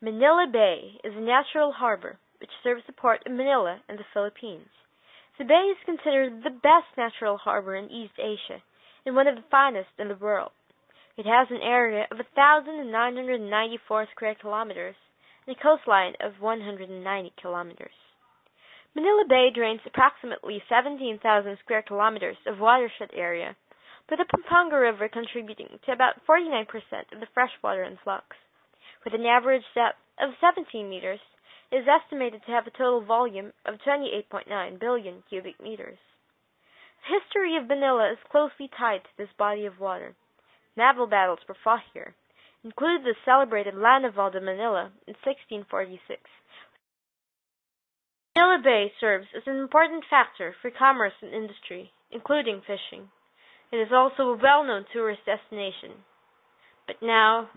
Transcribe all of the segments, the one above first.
Manila Bay is a natural harbor which serves the port of Manila in the Philippines. The bay is considered the best natural harbor in East Asia and one of the finest in the world. It has an area of 1,994 square kilometers and a coastline of 190 kilometers. Manila Bay drains approximately 17,000 square kilometers of watershed area, with the Pampanga River contributing to about 49% of the freshwater influx. With an average depth of 17 meters, it is estimated to have a total volume of 28.9 billion cubic meters. The history of Manila is closely tied to this body of water. Naval battles were fought here, including the celebrated La Naval de Manila in 1646. Manila Bay serves as an important factor for commerce and industry, including fishing. It is also a well-known tourist destination. But now,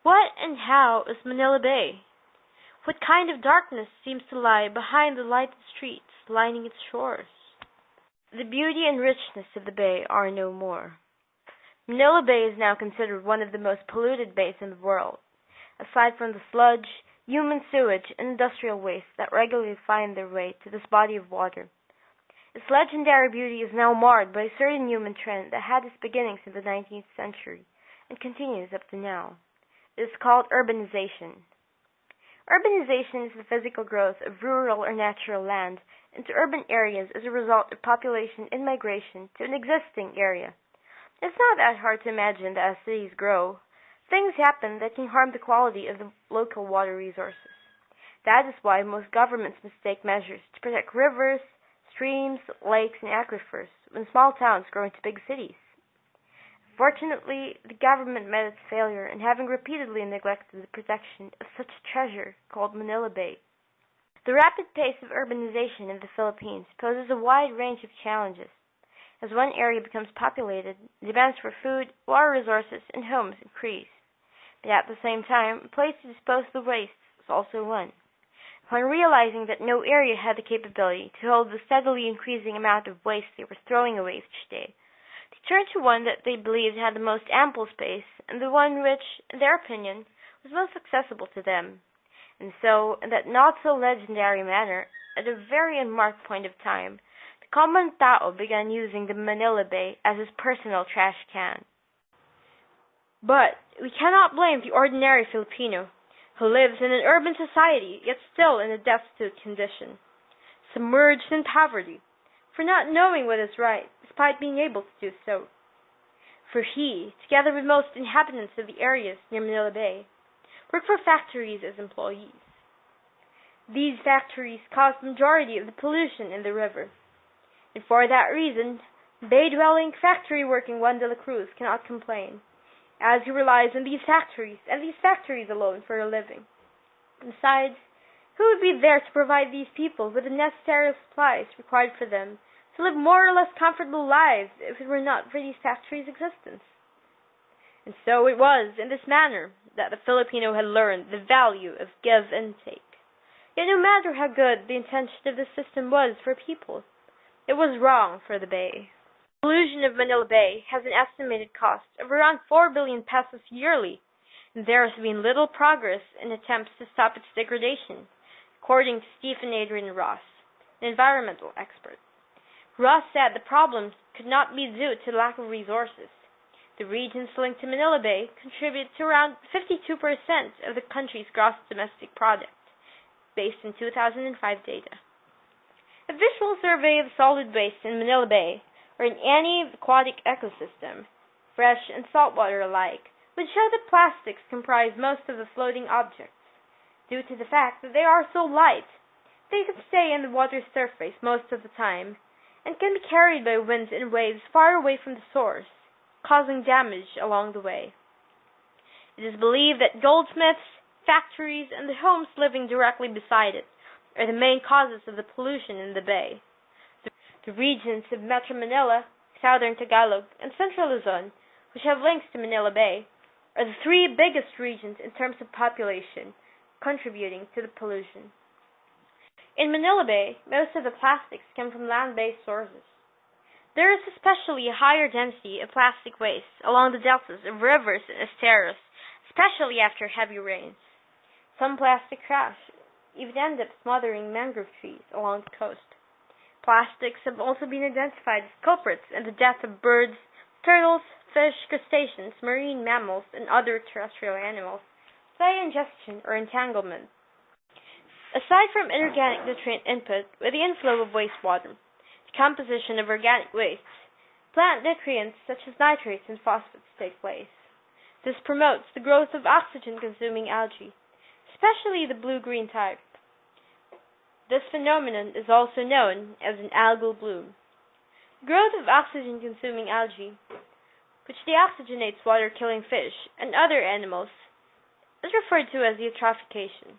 what and how is Manila Bay? What kind of darkness seems to lie behind the lighted streets lining its shores? The beauty and richness of the bay are no more. Manila Bay is now considered one of the most polluted bays in the world. Aside from the sludge, human sewage, and industrial waste that regularly find their way to this body of water, its legendary beauty is now marred by a certain human trend that had its beginnings in the 19th century and continues up to now. It is called urbanization. Urbanization is the physical growth of rural or natural land into urban areas as a result of population in migration to an existing area. It's not that hard to imagine that as cities grow, things happen that can harm the quality of the local water resources. That is why most governments must take measures to protect rivers, streams, lakes, and aquifers when small towns grow into big cities. Fortunately, the government met its failure in having repeatedly neglected the protection of such a treasure called Manila Bay. The rapid pace of urbanization in the Philippines poses a wide range of challenges. As one area becomes populated, demands for food, water resources, and homes increase. But at the same time, a place to dispose of the waste is also one. Upon realizing that no area had the capability to hold the steadily increasing amount of waste they were throwing away each day, they turned to one that they believed had the most ample space and the one which, in their opinion, was most accessible to them. And so, in that not-so-legendary manner, at a very unmarked point of time, the common tao began using the Manila Bay as his personal trash can. But we cannot blame the ordinary Filipino, who lives in an urban society yet still in a destitute condition, submerged in poverty, for not knowing what is right, despite being able to do so. For he, together with most inhabitants of the areas near Manila Bay, work for factories as employees. These factories cause the majority of the pollution in the river, and for that reason, bay-dwelling, factory-working Juan de la Cruz cannot complain, as he relies on these factories, and these factories alone, for a living. Besides, who would be there to provide these people with the necessary supplies required for them to live more or less comfortable lives if it were not for these factories' existence? And so it was in this manner that the Filipino had learned the value of give and take. Yet no matter how good the intention of the system was for people, it was wrong for the bay. The pollution of Manila Bay has an estimated cost of around 4 billion pesos yearly, and there has been little progress in attempts to stop its degradation, according to Stephen Adrian Ross, an environmental expert. Ross said the problems could not be due to lack of resources. The regions linked to Manila Bay contribute to around 52% of the country's gross domestic product, based on 2005 data. A visual survey of solid waste in Manila Bay, or in any aquatic ecosystem, fresh and saltwater alike, would show that plastics comprise most of the floating objects. Due to the fact that they are so light, they can stay in the water's surface most of the time, and can be carried by winds and waves far away from the source, causing damage along the way. It is believed that goldsmiths, factories, and the homes living directly beside it are the main causes of the pollution in the bay. The regions of Metro Manila, Southern Tagalog, and Central Luzon, which have links to Manila Bay, are the three biggest regions in terms of population, contributing to the pollution. In Manila Bay, most of the plastics come from land-based sources. There is especially a higher density of plastic waste along the deltas of rivers and estuaries, especially after heavy rains. some plastic trash even end up smothering mangrove trees along the coast. Plastics have also been identified as culprits in the death of birds, turtles, fish, crustaceans, marine mammals, and other terrestrial animals via ingestion or entanglement. Aside from inorganic nutrient input with the inflow of wastewater, the composition of organic wastes, plant nutrients such as nitrates and phosphates take place. This promotes the growth of oxygen-consuming algae, especially the blue-green type. This phenomenon is also known as an algal bloom. Growth of oxygen-consuming algae, which deoxygenates water-killing fish and other animals, is referred to as eutrophication.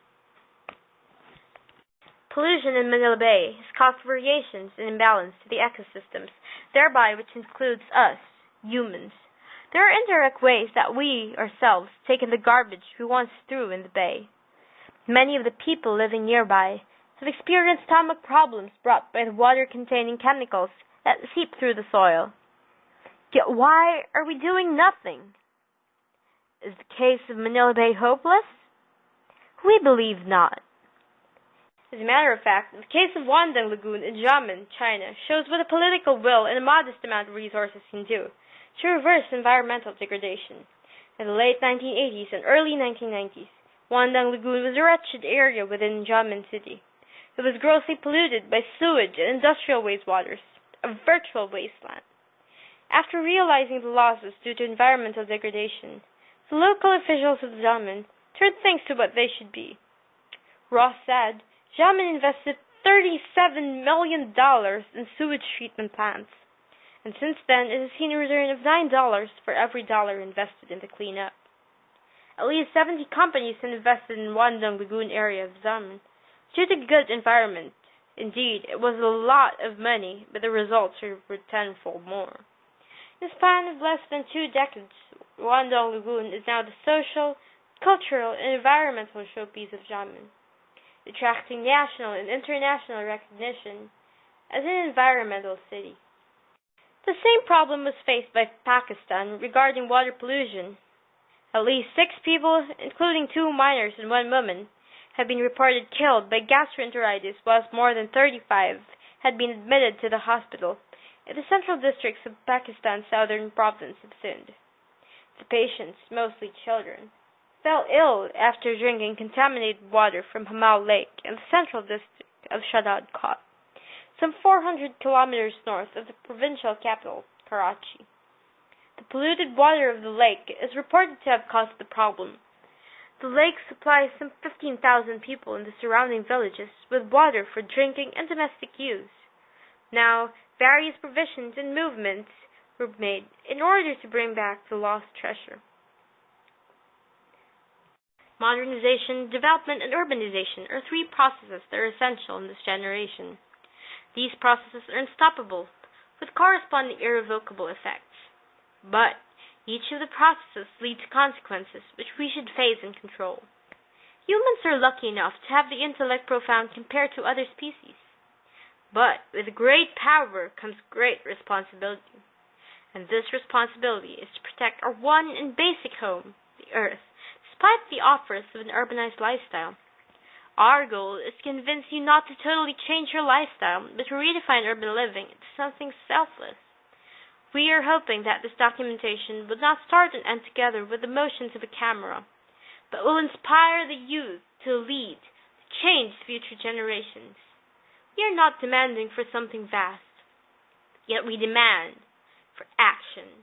Pollution in Manila Bay has caused variations and imbalance to the ecosystems, thereby which includes us, humans. There are indirect ways that we, ourselves, take in the garbage we once threw in the bay. Many of the people living nearby have experienced stomach problems brought by the water-containing chemicals that seep through the soil. Yet why are we doing nothing? Is the case of Manila Bay hopeless? We believe not. As a matter of fact, the case of Wandang Lagoon in Xiamen, China, shows what a political will and a modest amount of resources can do to reverse environmental degradation. In the late 1980s and early 1990s, Wandang Lagoon was a wretched area within Xiamen City. It was grossly polluted by sewage and industrial wastewaters, a virtual wasteland. After realizing the losses due to environmental degradation, the local officials of Xiamen turned things to what they should be. Ross said, Xiamen invested $37 million in sewage treatment plants, and since then it has seen a return of $9 for every dollar invested in the cleanup. At least 70 companies have invested in Wandang Lagoon area of Xiamen due to good environment. Indeed, it was a lot of money, but the results were tenfold more. In the span of less than 2 decades, Wandang Lagoon is now the social, cultural, and environmental showpiece of Xiamen, attracting national and international recognition as an environmental city. The same problem was faced by Pakistan regarding water pollution. At least 6 people, including 2 minors and 1 woman, have been reported killed by gastroenteritis, whilst more than 35 had been admitted to the hospital in the central districts of Pakistan's southern province of Sindh. The patients, mostly children, fell ill after drinking contaminated water from Hamal Lake in the central district of Shaddad Kot, some 400 kilometers north of the provincial capital, Karachi. The polluted water of the lake is reported to have caused the problem. The lake supplies some 15,000 people in the surrounding villages with water for drinking and domestic use. Now, various provisions and movements were made in order to bring back the lost treasure. Modernization, development, and urbanization are 3 processes that are essential in this generation. These processes are unstoppable, with corresponding irrevocable effects. But each of the processes leads to consequences which we should face and control. Humans are lucky enough to have the intellect profound compared to other species. But with great power comes great responsibility. And this responsibility is to protect our one and basic home, the earth, despite the offers of an urbanized lifestyle. Our goal is to convince you not to totally change your lifestyle, but to redefine urban living into something selfless. We are hoping that this documentation will not start and end together with the motions of a camera, but will inspire the youth to lead, to change future generations. We are not demanding for something vast, yet we demand for action.